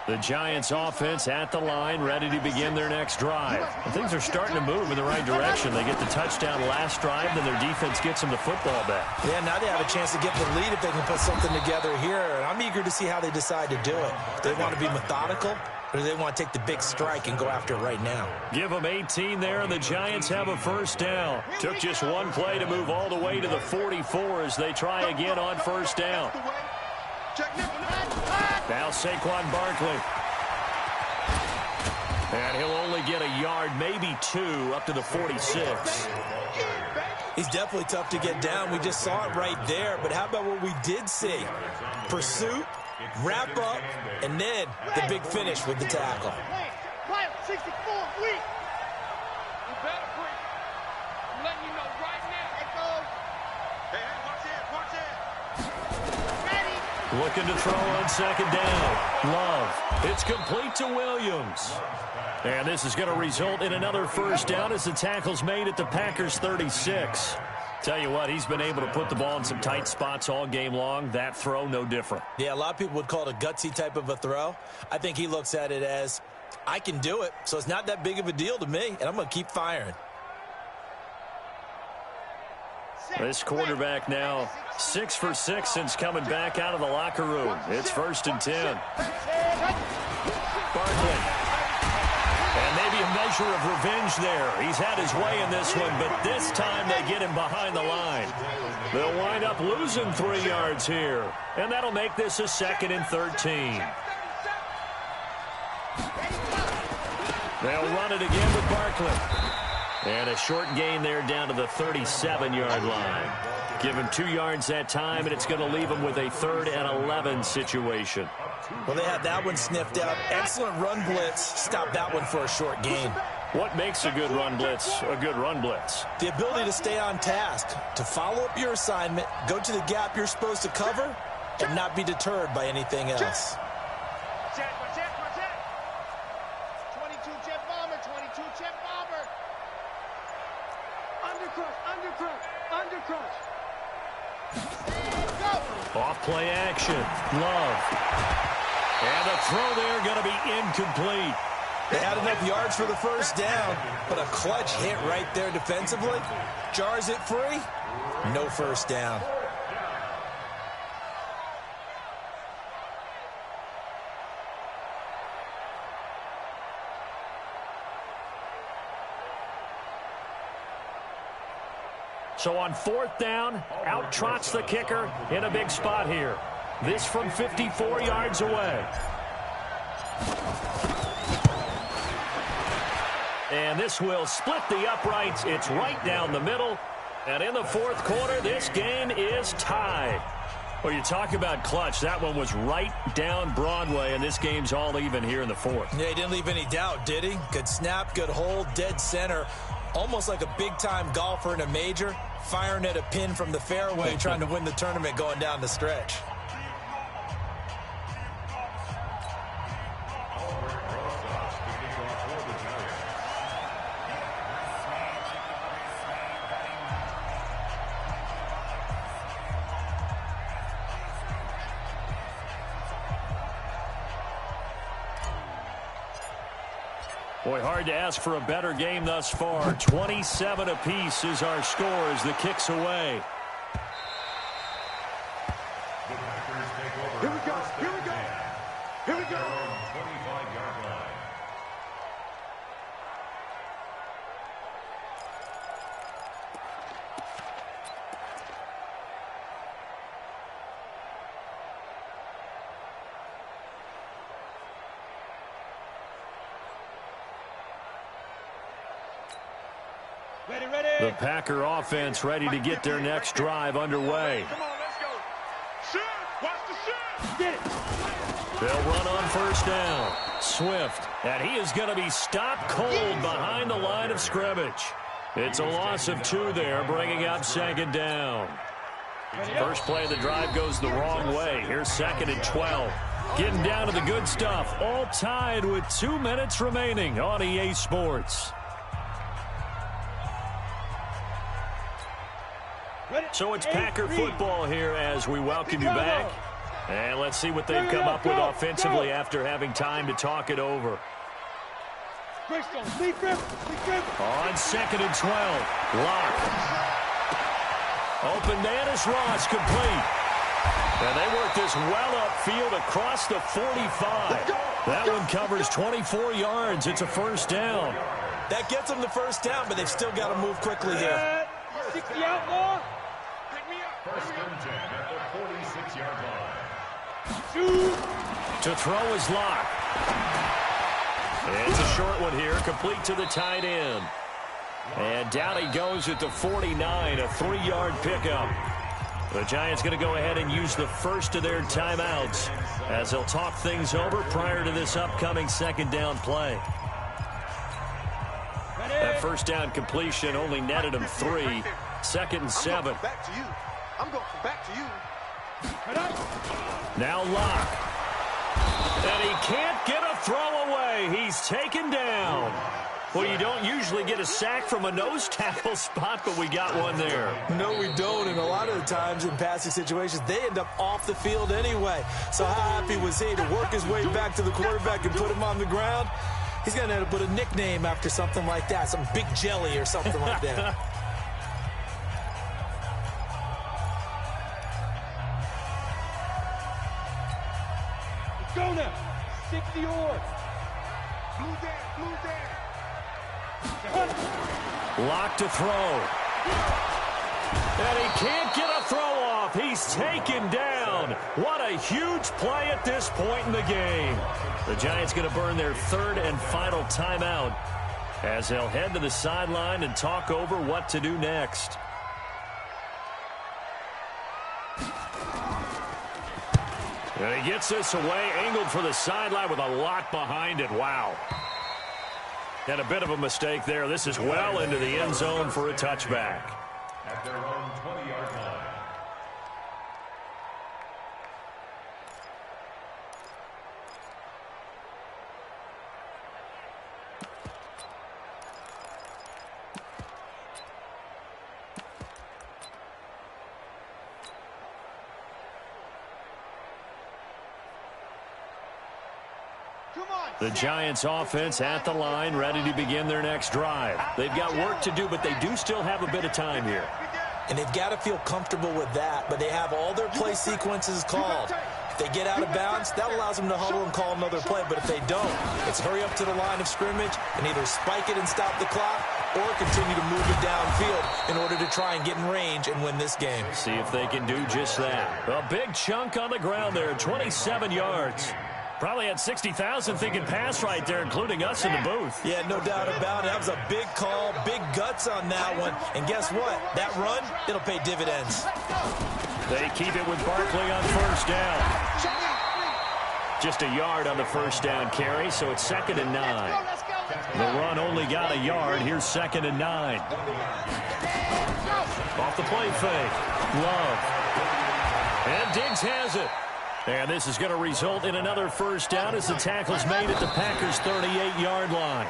The Giants offense at the line, ready to begin their next drive. And things are starting to move in the right direction. They get the touchdown last drive, then their defense gets them the football back. Yeah, now they have a chance to get the lead if they can put something together here. And I'm eager to see how they decide to do it. Do they want to be methodical, or do they want to take the big strike and go after it right now? Give them 18 there, and the Giants have a first down. Took just one play to move all the way to the 44 as they try again on first down. Now Saquon Barkley. And he'll only get a yard, maybe two, up to the 46. He's definitely tough to get down. We just saw it right there. But how about what we did see? Pursuit, wrap up, and then the big finish with the tackle. 64 weak. You better break. I'm letting you know right now. It goes. Hey, watch it. Ready. Looking to throw on second down. Love. It's complete to Williams. And this is going to result in another first down as the tackle's made at the Packers' 36. Tell you what, he's been able to put the ball in some tight spots all game long. That throw, no different. Yeah, a lot of people would call it a gutsy type of a throw. I think he looks at it as, I can do it, so it's not that big of a deal to me, and I'm going to keep firing. This quarterback now 6 for 6 since coming back out of the locker room. It's 1st and 10. Barkley. And maybe a measure of revenge there. He's had his way in this one, but this time they get him behind the line. They'll wind up losing 3 yards here, and that'll make this a 2nd and 13. They'll run it again with Barkley. And a short gain there down to the 37-yard line. Give him 2 yards that time, and it's going to leave him with a 3rd and 11 situation. Well, they had that one sniffed out. Excellent run blitz. Stop that one for a short gain. What makes a good run blitz a good run blitz? The ability to stay on task, to follow up your assignment, go to the gap you're supposed to cover, and not be deterred by anything else. 22 jet bomber, 22 jet bomber. Undercrush. Off play action. Love. And the throw there going to be incomplete. They had enough yards for the first down, but a clutch hit right there defensively. Jars it free. No first down. So on 4th down, out trots the kicker in a big spot here. This from 54 yards away. And this will split the uprights. It's right down the middle. And in the 4th quarter, this game is tied. Well, you talk about clutch. That one was right down Broadway, and this game's all even here in the 4th. Yeah, he didn't leave any doubt, did he? Good snap, good hold, dead center. Almost like a big-time golfer in a major, firing at a pin from the fairway, trying to win the tournament going down the stretch. Boy, hard to ask for a better game thus far. 27 apiece is our score as the kick's away. Here we go. 25-yard line. The Packer offense ready to get their next drive underway. Come on, let's go. Shoot. Watch the shoot. Get it. They'll run on first down. Swift, and he is going to be stopped cold behind the line of scrimmage. It's a loss of 2 there, bringing up 2nd down. First play of the drive goes the wrong way. Here's 2nd and 12. Getting down to the good stuff. All tied with 2 minutes remaining on EA Sports. So it's Packer football here as we welcome you back. And let's see what they've come up with offensively after having time to talk it over. On 2nd and 12. Lock. Open Dennis Ross complete. And they work this well upfield across the 45. That one covers 24 yards. It's a first down. That gets them the first down, but they've still got to move quickly here. 60 outlaw. First and 10 at the 46-yard line. To throw is Lock. It's a short one here, complete to the tight end. And down he goes at the 49, a 3-yard pickup. The Giants going to go ahead and use the first of their timeouts as they'll talk things over prior to this upcoming second down play. That first down completion only netted him 3. 2nd and 7. I'm going back to you. Now Lock. And he can't get a throw away. He's taken down. Well, you don't usually get a sack from a nose tackle spot, but we got one there. No, we don't. And a lot of the times in passing situations, they end up off the field anyway. So how happy was he to work his way back to the quarterback and put him on the ground? He's going to have to put a nickname after something like that, some Big Jelly or something like that. Go now. 60 yards. Move there. Lock to throw. And he can't get a throw off. He's taken down. What a huge play at this point in the game. The Giants going to burn their 3rd and final timeout as they'll head to the sideline and talk over what to do next. And he gets this away, angled for the sideline with a lot behind it. Wow. And a bit of a mistake there. This is well into the end zone for a touchback. At their own 20-yard line. The Giants offense at the line, ready to begin their next drive. They've got work to do, but they do still have a bit of time here. And they've got to feel comfortable with that, but they have all their play sequences called. If they get out of bounds, that allows them to huddle and call another play, but if they don't, it's hurry up to the line of scrimmage and either spike it and stop the clock or continue to move it downfield in order to try and get in range and win this game. See if they can do just that. A big chunk on the ground there, 27 yards. Probably had 60,000 thinking pass right there, including us in the booth. Yeah, no doubt about it. That was a big call, big guts on that one. And guess what? That run, it'll pay dividends. They keep it with Barkley on first down. Just a yard on the first down carry, so it's 2nd and 9. The run only got a yard. Here's 2nd and 9. Off the play fake. Love. And Diggs has it. And this is going to result in another first down as the tackle's made at the Packers' 38-yard line.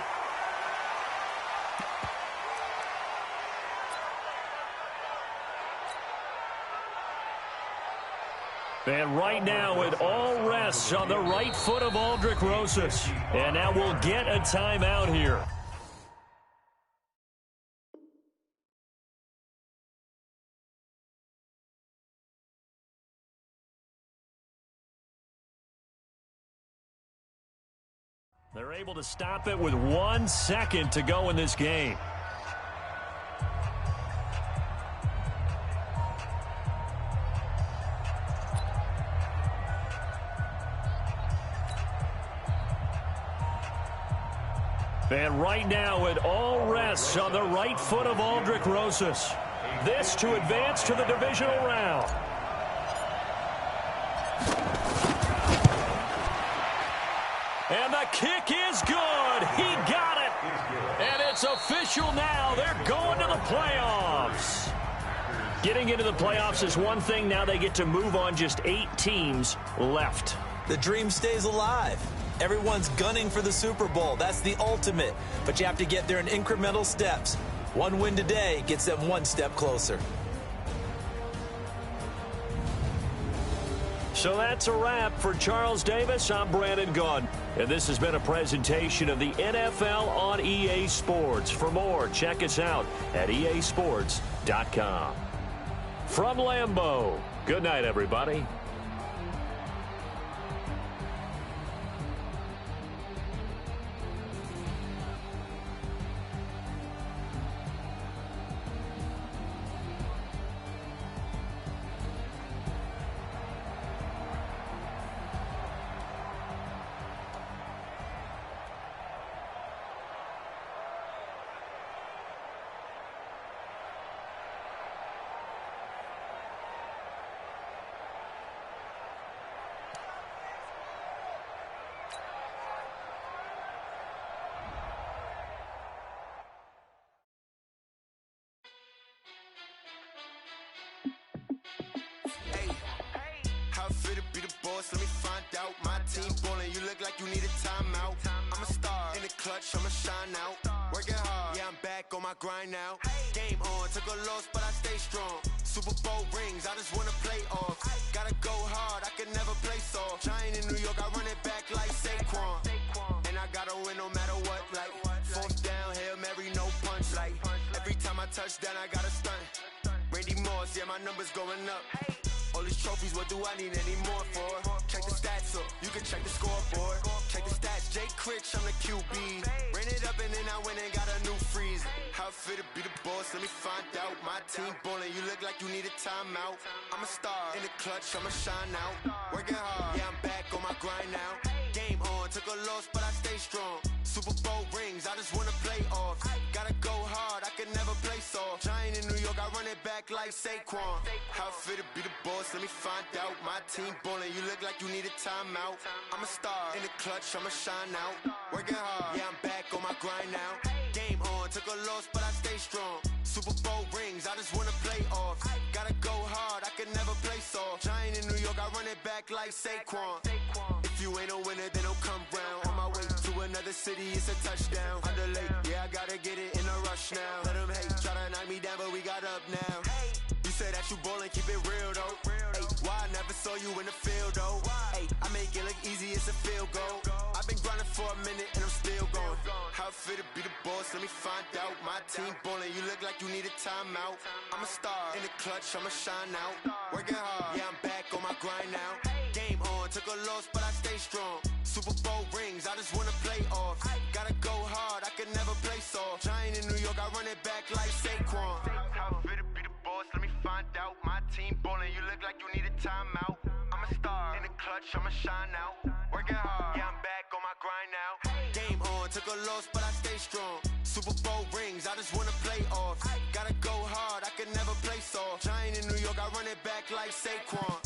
And right now it all rests on the right foot of Aldrick Rosas. And now we'll get a timeout here. They're able to stop it with 1 second to go in this game. And right now it all rests on the right foot of Aldrick Rosas. This to advance to the divisional round. And the kick is good. He got it. And it's official now. They're going to the playoffs. Getting into the playoffs is one thing. Now they get to move on. Just 8 teams left. The dream stays alive. Everyone's gunning for the Super Bowl. That's the ultimate. But you have to get there in incremental steps. One win today gets them one step closer. So that's a wrap. For Charles Davis, I'm Brandon Gaudin. And this has been a presentation of the NFL on EA Sports. For more, check us out at easports.com. From Lambeau, good night, everybody. Fit to be the boss, let me find out. My team ballin', you look like you need a timeout. I'm a star in the clutch, I'ma shine out. Working hard, yeah, I'm back on my grind now. Game on, took a loss, but I stay strong. Super Bowl rings, I just wanna play off. Gotta go hard, I can never play soft. Giant in New York, I run it back like Saquon. And I gotta win no matter what, like fourth down, Hail Mary, no punch. Like every time I touch down, I gotta stunt. Randy Moss, yeah, my numbers going up. All these trophies, what do I need any more for? Check the stats up, you can check the scoreboard. Check the stats, Jay Critch, I'm the QB. Ran it up and then I went and got a new freeze. How fit to be the boss, let me find out. My team ballin', you look like you need a timeout. I'm a star in the clutch, I'ma shine out. Working hard, yeah, I'm back on my grind now. Game on, took a loss, but I stay strong. Super Bowl rings, I just wanna play off. Gotta go hard, I can never play soft. Giant in New York, I run it back like Saquon. How fit to be the boss, let me find out. My team ballin', you look like you need a timeout. I'm a star in the clutch, I'ma shine out. Working hard, yeah, I'm back on my grind now. Game on, took a loss, but I stay strong. Super Bowl rings, I just wanna play off. Gotta go hard, I can never play soft. Giant in New York, I run it back like Saquon. If you ain't a winner, then don't come round. On my way to another city, it's a touchdown. Underlay, yeah, I gotta get it in a rush now. Let them hate, try to knock me down, but we got up now. You said that you ballin', keep it real though. Ay, why I never saw you in the field though? Ay, I make it look easy, it's a field goal. I've been grinding for a minute and I'm still going. How fit to be the boss, let me find out. My team ballin', you look like you need a timeout. I'm a star in the clutch, I'ma shine out. Working hard, yeah, I'm back on my grind now. Game on, took a loss, but I stay strong. Super Bowl rings, I just wanna play off. Gotta go hard, I can never play soft. Giant in New York, I run it back like Saquon. How fit to be the boss, let me find out. My team ballin', you look like you need a timeout. I'm a star in the clutch, I'ma shine out. Working hard, yeah, I'm back on my grind now. Game on, took a loss, but I stay strong. Super Bowl rings, I just wanna play off. Gotta go hard, I can never play soft. Giant in New York, I run it back like Saquon.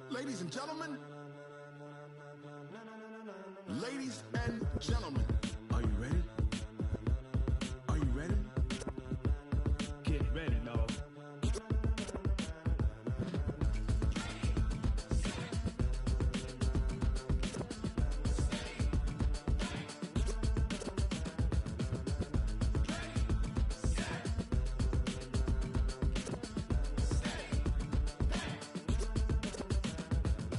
Ladies and gentlemen, ladies and gentlemen, are you ready? Are you ready? Get ready, dog.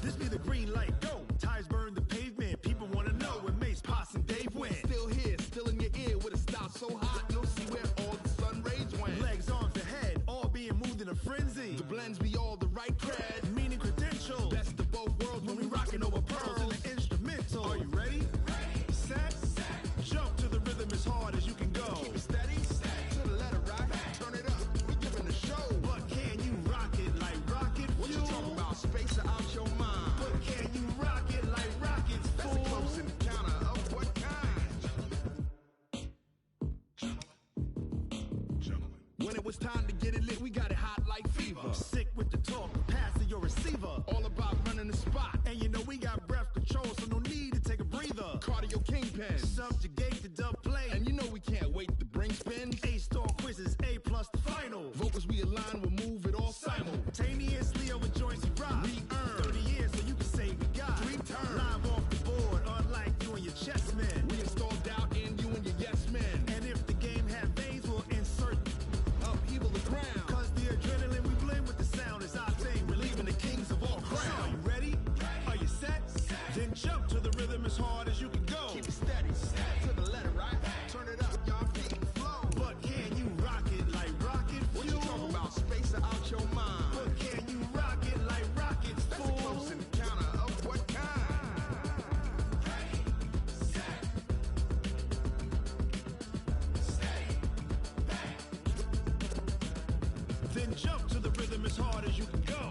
This be the green light, go. Tires burn the pavement. People wanna know where Mace, Potts, and Dave went. Still here, still in your ear with a style so hot, you'll see where all the sun rays went. Legs, arms, and head, all being moved in a frenzy. The blends be all the right cred, meaning credentials. Best of both worlds when we rockin' over pearls in the instrumental. Are you ready? Set, jump to the rhythm as hard as you can go. Keep it steady, to the letter rock. Turn it up, we giving the show. But can you rock it like rocket fuel? What you talking about? Space or out your mind? But can you rock it like rockets, fool? That's a close encounter of what kind? it's time to get it lit. We got it hot like fever. Sick with the talk, passing your receiver. All about running the spot. And you know we got breath control, so no need to take a breather. Cardio kingpin, subjugate the dub play. And you know we can't wait to bring spins. A-star quizzes, A+ the final. Vocals we align, we'll move it all simultaneously over joints we rock. We earn 30 years, so you can say we got 3 turns. Live off the board, unlike you and your chess men. We install doubt in you and your yes men. And if the game had veins, we'll insert upheaval the ground. Cause the adrenaline we blend with the sound is our thing. We're leaving the kings of all crowns. So are you ready? Are you set? Then jump to the rhythm as hard as you can go. Keep it steady, to the letter, right? Turn it up, y'all feet and flow. But can you rock it like rocket fuel? What you talking about? Space out your mind. But can you rock it like rockets, fool? That's a close encounter of what kind? Ready, set, steady, bang. Then jump to the rhythm as hard as you can go.